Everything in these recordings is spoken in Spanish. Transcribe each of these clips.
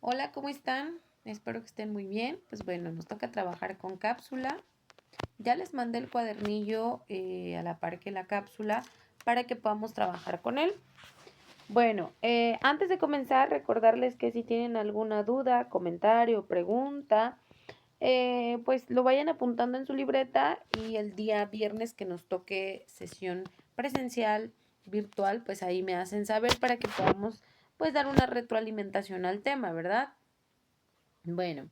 Hola, ¿cómo están? Espero que estén muy bien. Pues bueno, nos toca trabajar con cápsula. Ya les mandé el cuadernillo a la par que la cápsula para que podamos trabajar con él. Bueno, antes de comenzar, recordarles que si tienen alguna duda, comentario, pregunta, pues lo vayan apuntando en su libreta y el día viernes que nos toque sesión presencial, virtual, pues ahí me hacen saber para que podamos pues dar una retroalimentación al tema, ¿verdad? Bueno,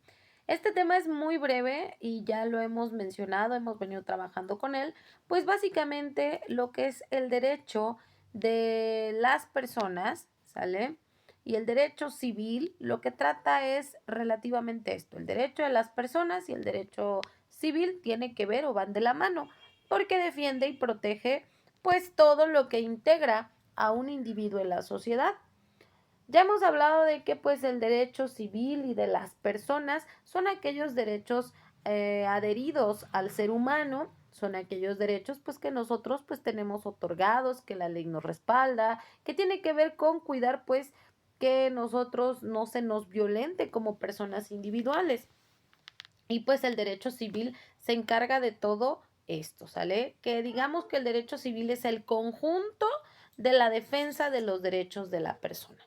este tema es muy breve y ya lo hemos mencionado, hemos venido trabajando con él, pues básicamente lo que es el derecho de las personas, ¿sale? Y el derecho civil, lo que trata es relativamente esto, el derecho de las personas y el derecho civil tiene que ver o van de la mano, porque defiende y protege pues todo lo que integra a un individuo en la sociedad. Ya hemos hablado de que pues el derecho civil y de las personas son aquellos derechos adheridos al ser humano, son aquellos derechos pues que nosotros pues tenemos otorgados, que la ley nos respalda, que tiene que ver con cuidar pues que nosotros no se nos violente como personas individuales. Y pues el derecho civil se encarga de todo esto, ¿sale? Que digamos que el derecho civil es el conjunto de la defensa de los derechos de la persona.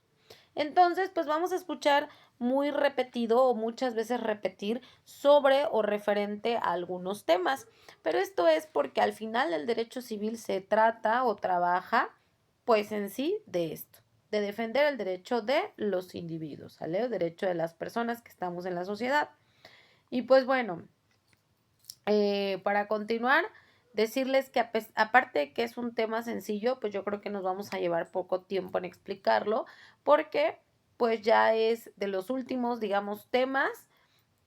Entonces, pues vamos a escuchar muy repetido o muchas veces repetir sobre o referente a algunos temas. Pero esto es porque al final el derecho civil se trata o trabaja pues en sí de esto, de defender el derecho de los individuos, ¿sale? El derecho de las personas que estamos en la sociedad. Y pues bueno, para continuar, decirles que aparte de que es un tema sencillo, pues yo creo que nos vamos a llevar poco tiempo en explicarlo, porque pues ya es de los últimos, digamos, temas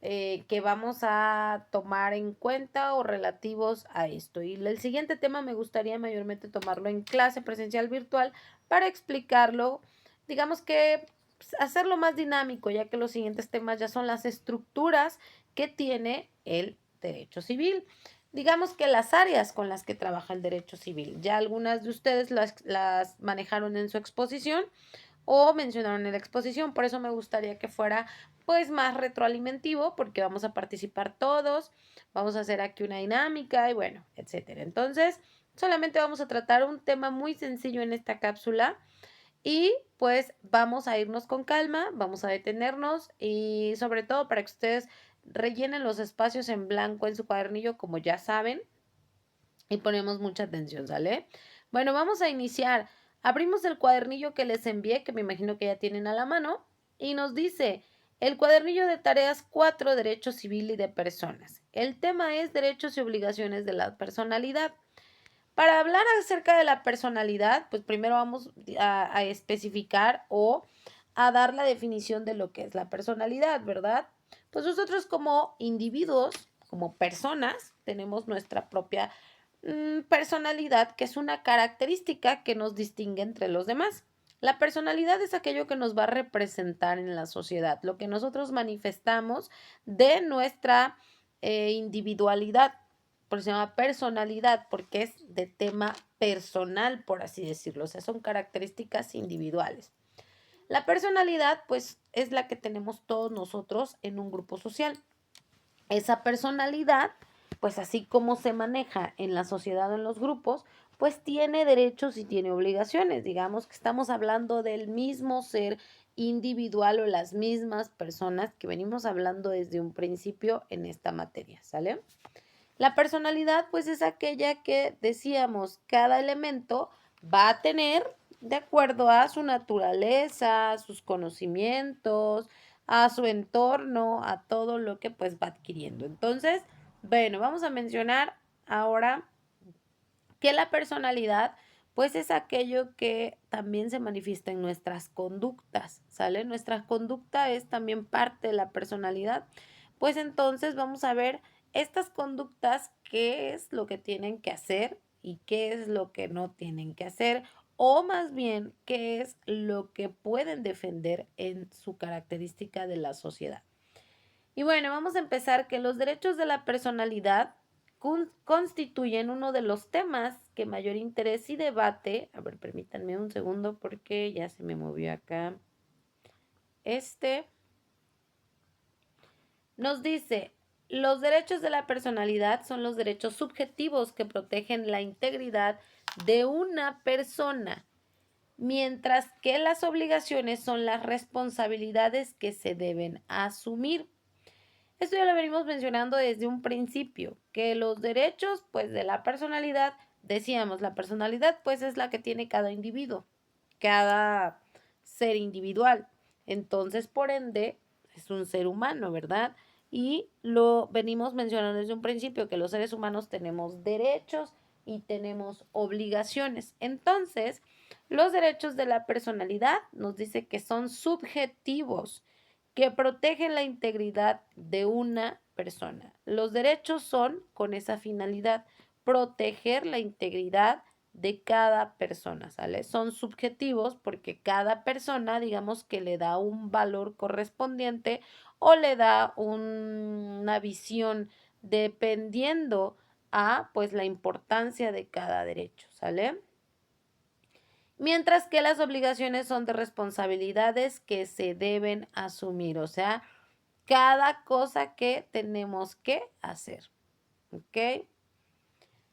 que vamos a tomar en cuenta o relativos a esto. Y el siguiente tema me gustaría mayormente tomarlo en clase presencial virtual para explicarlo, digamos que pues, hacerlo más dinámico, ya que los siguientes temas ya son las estructuras que tiene el derecho civil. Digamos que las áreas con las que trabaja el derecho civil. Ya algunas de ustedes las manejaron en su exposición o mencionaron en la exposición. Por eso me gustaría que fuera pues más retroalimentivo porque vamos a participar todos, vamos a hacer aquí una dinámica y bueno, etcétera. Entonces, solamente vamos a tratar un tema muy sencillo en esta cápsula y pues vamos a irnos con calma, vamos a detenernos y sobre todo para que ustedes rellenen los espacios en blanco en su cuadernillo como ya saben y ponemos mucha atención, ¿sale? Bueno, vamos a iniciar. Abrimos el cuadernillo que les envié, que me imagino que ya tienen a la mano, y nos dice el cuadernillo de tareas 4, Derecho Civil y de Personas. El tema es derechos y obligaciones de la personalidad. Para hablar acerca de la personalidad, pues primero vamos a especificar o a dar la definición de lo que es la personalidad, ¿verdad? Pues nosotros como individuos, como personas, tenemos nuestra propia personalidad, que es una característica que nos distingue entre los demás. La personalidad es aquello que nos va a representar en la sociedad, lo que nosotros manifestamos de nuestra individualidad. Por eso se llama personalidad, porque es de tema personal, por así decirlo. O sea, son características individuales. La personalidad, pues, es la que tenemos todos nosotros en un grupo social. Esa personalidad, pues así como se maneja en la sociedad o en los grupos, pues tiene derechos y tiene obligaciones. Digamos que estamos hablando del mismo ser individual o las mismas personas que venimos hablando desde un principio en esta materia, ¿sale? La personalidad, pues es aquella que decíamos, cada elemento va a tener de acuerdo a su naturaleza, a sus conocimientos, a su entorno, a todo lo que pues va adquiriendo. Entonces, bueno, vamos a mencionar ahora que la personalidad pues es aquello que también se manifiesta en nuestras conductas, ¿sale? Nuestra conducta es también parte de la personalidad. Pues entonces vamos a ver estas conductas, qué es lo que tienen que hacer y qué es lo que no tienen que hacer, o más bien qué es lo que pueden defender en su característica de la sociedad. Y bueno, vamos a empezar que los derechos de la personalidad constituyen uno de los temas que mayor interés y debate. A ver, permítanme un segundo porque ya se me movió acá. Este. Nos dice, los derechos de la personalidad son los derechos subjetivos que protegen la integridad de una persona, mientras que las obligaciones son las responsabilidades que se deben asumir. Esto ya lo venimos mencionando desde un principio, que los derechos, pues, de la personalidad, decíamos, la personalidad, pues, es la que tiene cada individuo, cada ser individual. Entonces, por ende, es un ser humano, ¿verdad? Y lo venimos mencionando desde un principio, que los seres humanos tenemos derechos y tenemos obligaciones. Entonces, los derechos de la personalidad nos dice que son subjetivos, que protegen la integridad de una persona. Los derechos son con esa finalidad, proteger la integridad de cada persona, ¿sale? Son subjetivos porque cada persona, digamos que le da un valor correspondiente o le da una visión dependiendo a pues la importancia de cada derecho, ¿sale? Mientras que las obligaciones son de responsabilidades que se deben asumir, o sea, cada cosa que tenemos que hacer, ¿ok?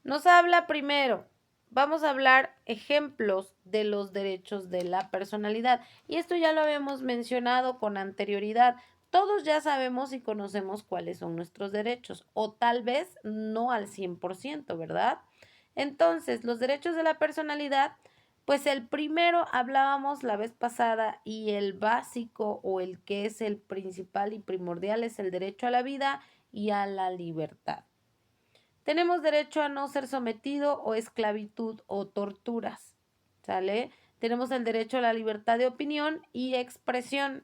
Nos habla primero, vamos a hablar ejemplos de los derechos de la personalidad. Y esto ya lo habíamos mencionado con anterioridad. Todos ya sabemos y conocemos cuáles son nuestros derechos, o tal vez no al 100%, ¿verdad? Entonces, los derechos de la personalidad, pues el primero hablábamos la vez pasada y el básico o el que es el principal y primordial es el derecho a la vida y a la libertad. Tenemos derecho a no ser sometido o esclavitud o torturas, ¿sale? Tenemos el derecho a la libertad de opinión y expresión.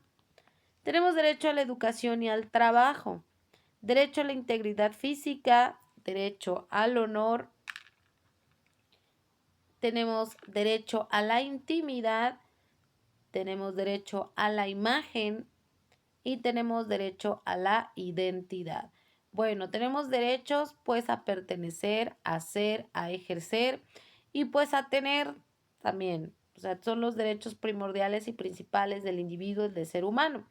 Tenemos derecho a la educación y al trabajo. Derecho a la integridad física, derecho al honor. Tenemos derecho a la intimidad. Tenemos derecho a la imagen y tenemos derecho a la identidad. Bueno, tenemos derechos pues a pertenecer, a ser, a ejercer y pues a tener también. O sea, son los derechos primordiales y principales del individuo y del ser humano.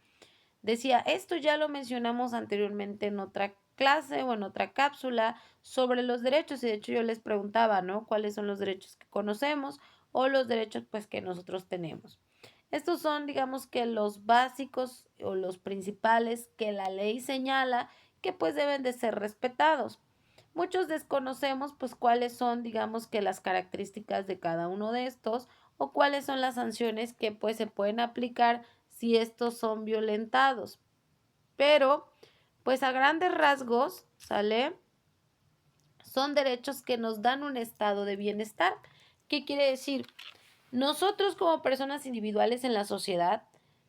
Decía, esto ya lo mencionamos anteriormente en otra clase o en otra cápsula sobre los derechos y de hecho yo les preguntaba, ¿no? ¿Cuáles son los derechos que conocemos o los derechos pues que nosotros tenemos? Estos son, digamos que los básicos o los principales que la ley señala que pues deben de ser respetados. Muchos desconocemos pues cuáles son, digamos que las características de cada uno de estos o cuáles son las sanciones que pues se pueden aplicar si estos son violentados. Pero pues a grandes rasgos, ¿sale? Son derechos que nos dan un estado de bienestar. ¿Qué quiere decir? Nosotros como personas individuales en la sociedad,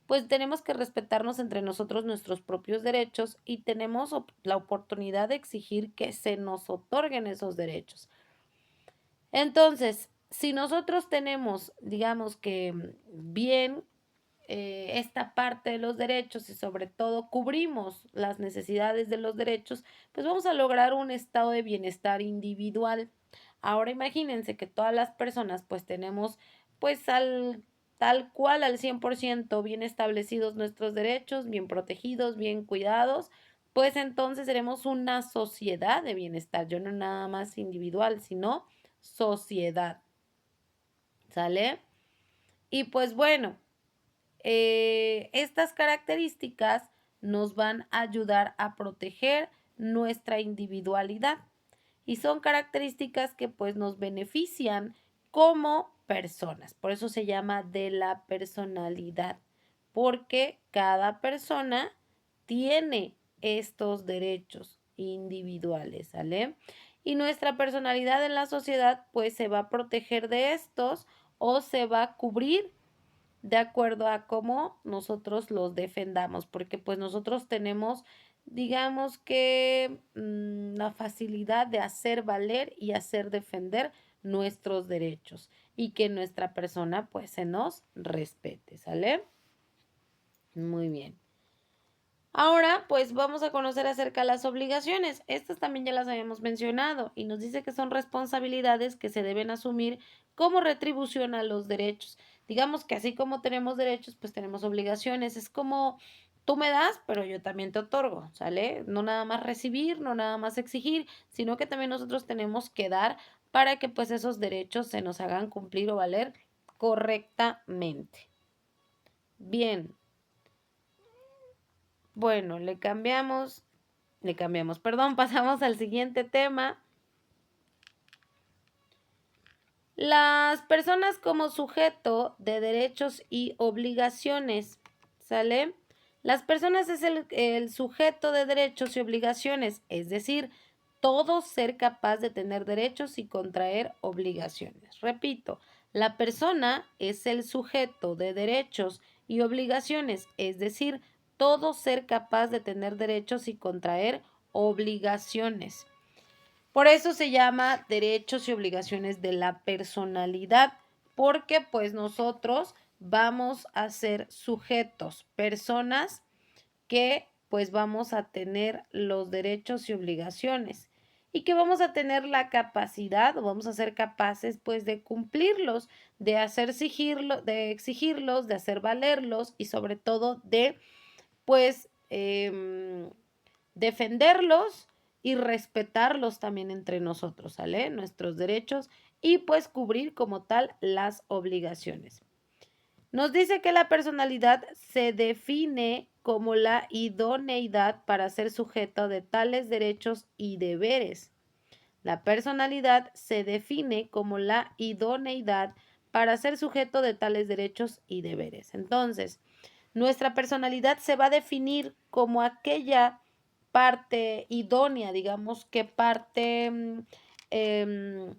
pues tenemos que respetarnos entre nosotros nuestros propios derechos y tenemos la oportunidad de exigir que se nos otorguen esos derechos. Entonces, si nosotros tenemos, digamos que bien esta parte de los derechos y sobre todo cubrimos las necesidades de los derechos, pues vamos a lograr un estado de bienestar individual. Ahora imagínense que todas las personas pues tenemos pues tal cual al 100% bien establecidos nuestros derechos, bien protegidos, bien cuidados, pues entonces seremos una sociedad de bienestar, yo no nada más individual, sino sociedad. ¿Sale? Y pues bueno, estas características nos van a ayudar a proteger nuestra individualidad y son características que pues nos benefician como personas. Por eso se llama de la personalidad, porque cada persona tiene estos derechos individuales, ¿sale? Y nuestra personalidad en la sociedad pues se va a proteger de estos o se va a cubrir de acuerdo a cómo nosotros los defendamos, porque pues nosotros tenemos, digamos que la facilidad de hacer valer y hacer defender nuestros derechos y que nuestra persona pues se nos respete, ¿sale? Muy bien. Ahora, pues vamos a conocer acerca de las obligaciones. Estas también ya las habíamos mencionado y nos dice que son responsabilidades que se deben asumir como retribución a los derechos. Digamos que así como tenemos derechos, pues tenemos obligaciones. Es como Tú me das, pero yo también te otorgo, ¿sale? No nada más recibir, no nada más exigir, sino que también nosotros tenemos que dar para que pues esos derechos se nos hagan cumplir o valer correctamente. Bien, bueno, perdón, pasamos al siguiente tema. Las personas como sujeto de derechos y obligaciones, ¿sale? Las personas es el sujeto de derechos y obligaciones, es decir, todo ser capaz de tener derechos y contraer obligaciones. Repito, la persona es el sujeto de derechos y obligaciones, es decir, todo ser capaz de tener derechos y contraer obligaciones. Por eso se llama derechos y obligaciones de la personalidad, porque pues nosotros vamos a ser sujetos, personas que pues vamos a tener los derechos y obligaciones y que vamos a tener la capacidad o vamos a ser capaces pues de cumplirlos, de de exigirlos, de hacer valerlos y sobre todo de pues defenderlos y respetarlos también entre nosotros, ¿sale? Nuestros derechos y pues cubrir como tal las obligaciones. Nos dice que la personalidad se define como la idoneidad para ser sujeto de tales derechos y deberes. La personalidad se define como la idoneidad para ser sujeto de tales derechos y deberes. Entonces, nuestra personalidad se va a definir como aquella parte idónea, digamos que parte, em,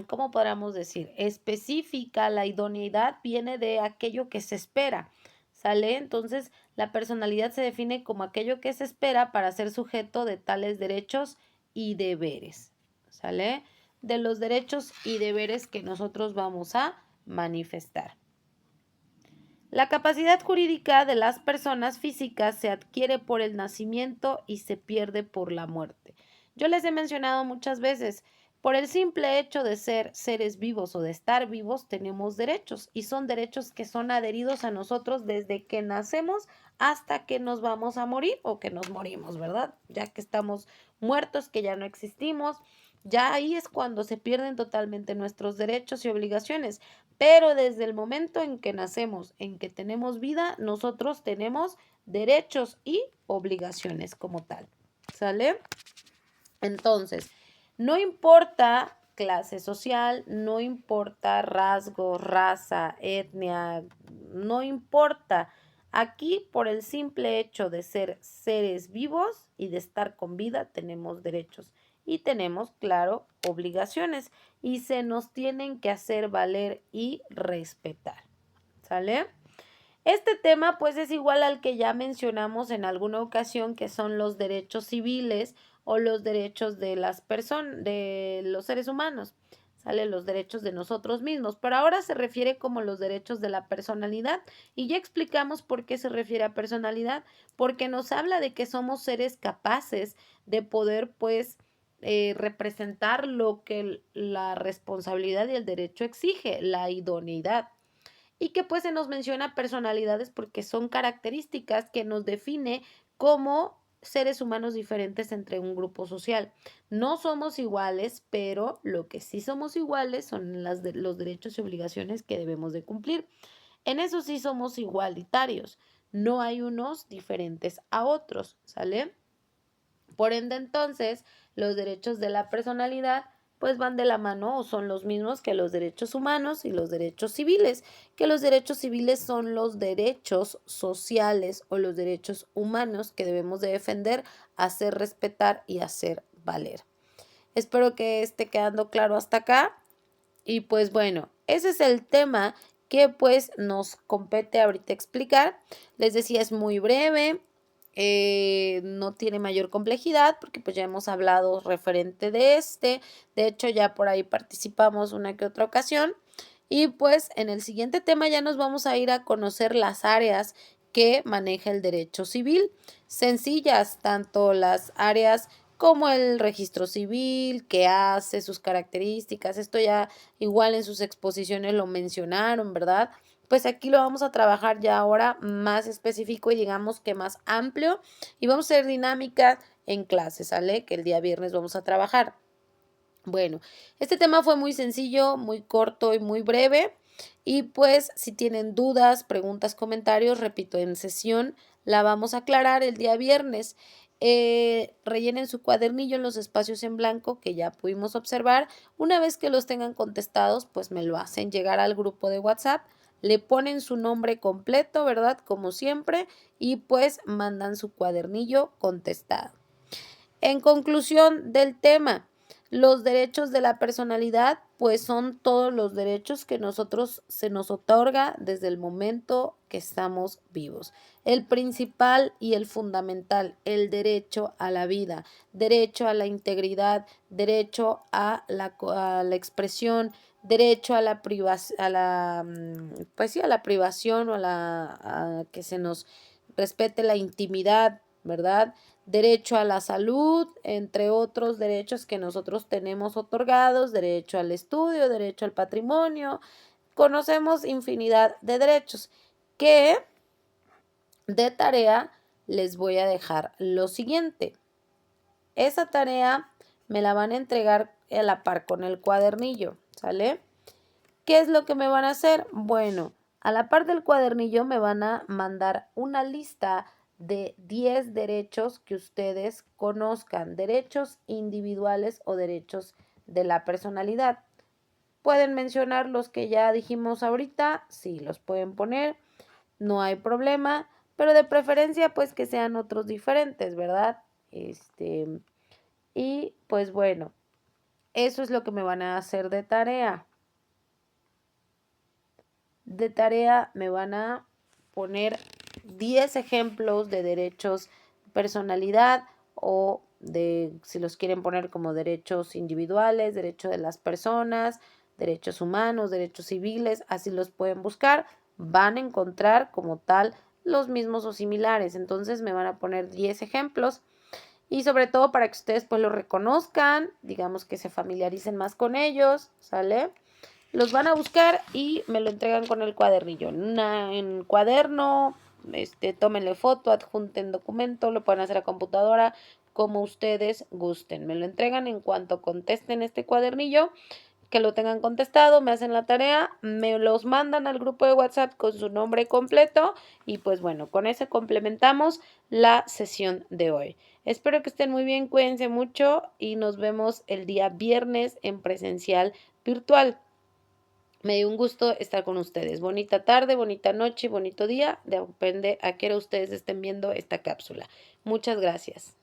¿cómo podríamos decir? Específica, la idoneidad viene de aquello que se espera, ¿sale? Entonces, la personalidad se define como aquello que se espera para ser sujeto de tales derechos y deberes, ¿sale? De los derechos y deberes que nosotros vamos a manifestar. La capacidad jurídica de las personas físicas se adquiere por el nacimiento y se pierde por la muerte. Yo les he mencionado muchas veces, por el simple hecho de ser seres vivos o de estar vivos, tenemos derechos y son derechos que son adheridos a nosotros desde que nacemos hasta que nos vamos a morir o que nos morimos, ¿verdad? Ya que estamos muertos, que ya no existimos, ya ahí es cuando se pierden totalmente nuestros derechos y obligaciones. Pero desde el momento en que nacemos, en que tenemos vida, nosotros tenemos derechos y obligaciones como tal. ¿Sale? Entonces, no importa clase social, no importa rasgo, raza, etnia, no importa. Aquí, por el simple hecho de ser seres vivos y de estar con vida, tenemos derechos y tenemos, claro, obligaciones y se nos tienen que hacer valer y respetar. ¿Sale? Este tema pues es igual al que ya mencionamos en alguna ocasión, que son los derechos civiles o los derechos de las personas, de los seres humanos, ¿sale? Los derechos de nosotros mismos, pero ahora se refiere como los derechos de la personalidad y ya explicamos por qué se refiere a personalidad, porque nos habla de que somos seres capaces de poder pues representar lo que la responsabilidad y el derecho exige, la idoneidad y que pues se nos menciona personalidades porque son características que nos define como seres humanos diferentes entre un grupo social. No somos iguales, pero lo que sí somos iguales son los derechos y obligaciones que debemos de cumplir. En eso sí somos igualitarios. No hay unos diferentes a otros, ¿sale? Por ende, entonces, los derechos de la personalidad pues van de la mano o son los mismos que los derechos humanos y los derechos civiles, que los derechos civiles son los derechos sociales o los derechos humanos que debemos de defender, hacer respetar y hacer valer. Espero que esté quedando claro hasta acá y pues bueno, ese es el tema que pues nos compete ahorita explicar. Les decía, es muy breve, no tiene mayor complejidad porque pues ya hemos hablado referente de este. De hecho, ya por ahí participamos una que otra ocasión. Y pues en el siguiente tema ya nos vamos a ir a conocer las áreas que maneja el derecho civil. Sencillas, tanto las áreas como el registro civil, qué hace, sus características. Esto ya igual en sus exposiciones lo mencionaron, ¿verdad? pues aquí lo vamos a trabajar ya ahora más específico y digamos que más amplio y vamos a hacer dinámica en clase, ¿sale? Que el día viernes vamos a trabajar. Bueno, este tema fue muy sencillo, muy corto y muy breve. Y pues si tienen dudas, preguntas, comentarios, repito, en sesión la vamos a aclarar el día viernes. Rellenen su cuadernillo en los espacios en blanco que ya pudimos observar. Una vez que los tengan contestados, pues me lo hacen llegar al grupo de WhatsApp. Le ponen su nombre completo, ¿verdad? Como siempre. Y pues mandan su cuadernillo contestado. En conclusión del tema, los derechos de la personalidad, pues son todos los derechos que nosotros se nos otorga desde el momento que estamos vivos. El principal y el fundamental, el derecho a la vida, derecho a la integridad, derecho a la expresión, derecho a la pues sí, a la privación o a que se nos respete la intimidad, ¿verdad? Derecho a la salud, entre otros derechos que nosotros tenemos otorgados, derecho al estudio, derecho al patrimonio. Conocemos infinidad de derechos que de tarea les voy a dejar lo siguiente. Esa tarea me la van a entregar a la par con el cuadernillo, ¿sale? ¿Qué es lo que me van a hacer? Bueno, a la par del cuadernillo me van a mandar una lista de 10 derechos que ustedes conozcan, derechos individuales o derechos de la personalidad. Pueden mencionar los que ya dijimos ahorita, sí, los pueden poner, no hay problema, pero de preferencia pues que sean otros diferentes, ¿verdad? Y pues bueno, eso es lo que me van a hacer de tarea. De tarea me van a poner 10 ejemplos de derechos de personalidad o de, si los quieren poner como derechos individuales, derecho de las personas, derechos humanos, derechos civiles, así los pueden buscar. Van a encontrar como tal los mismos o similares. Entonces me van a poner 10 ejemplos y sobre todo para que ustedes pues los reconozcan, digamos que se familiaricen más con ellos, ¿sale? Los van a buscar y me lo entregan con el cuadernillo. En cuaderno, tómenle foto, adjunten documento, lo pueden hacer a computadora, como ustedes gusten. Me lo entregan en cuanto contesten este cuadernillo, que lo tengan contestado, me hacen la tarea, me los mandan al grupo de WhatsApp con su nombre completo y pues bueno, con eso complementamos la sesión de hoy. Espero que estén muy bien, cuídense mucho y nos vemos el día viernes en presencial virtual. Me dio un gusto estar con ustedes. Bonita tarde, bonita noche, bonito día. Depende a qué hora ustedes estén viendo esta cápsula. Muchas gracias.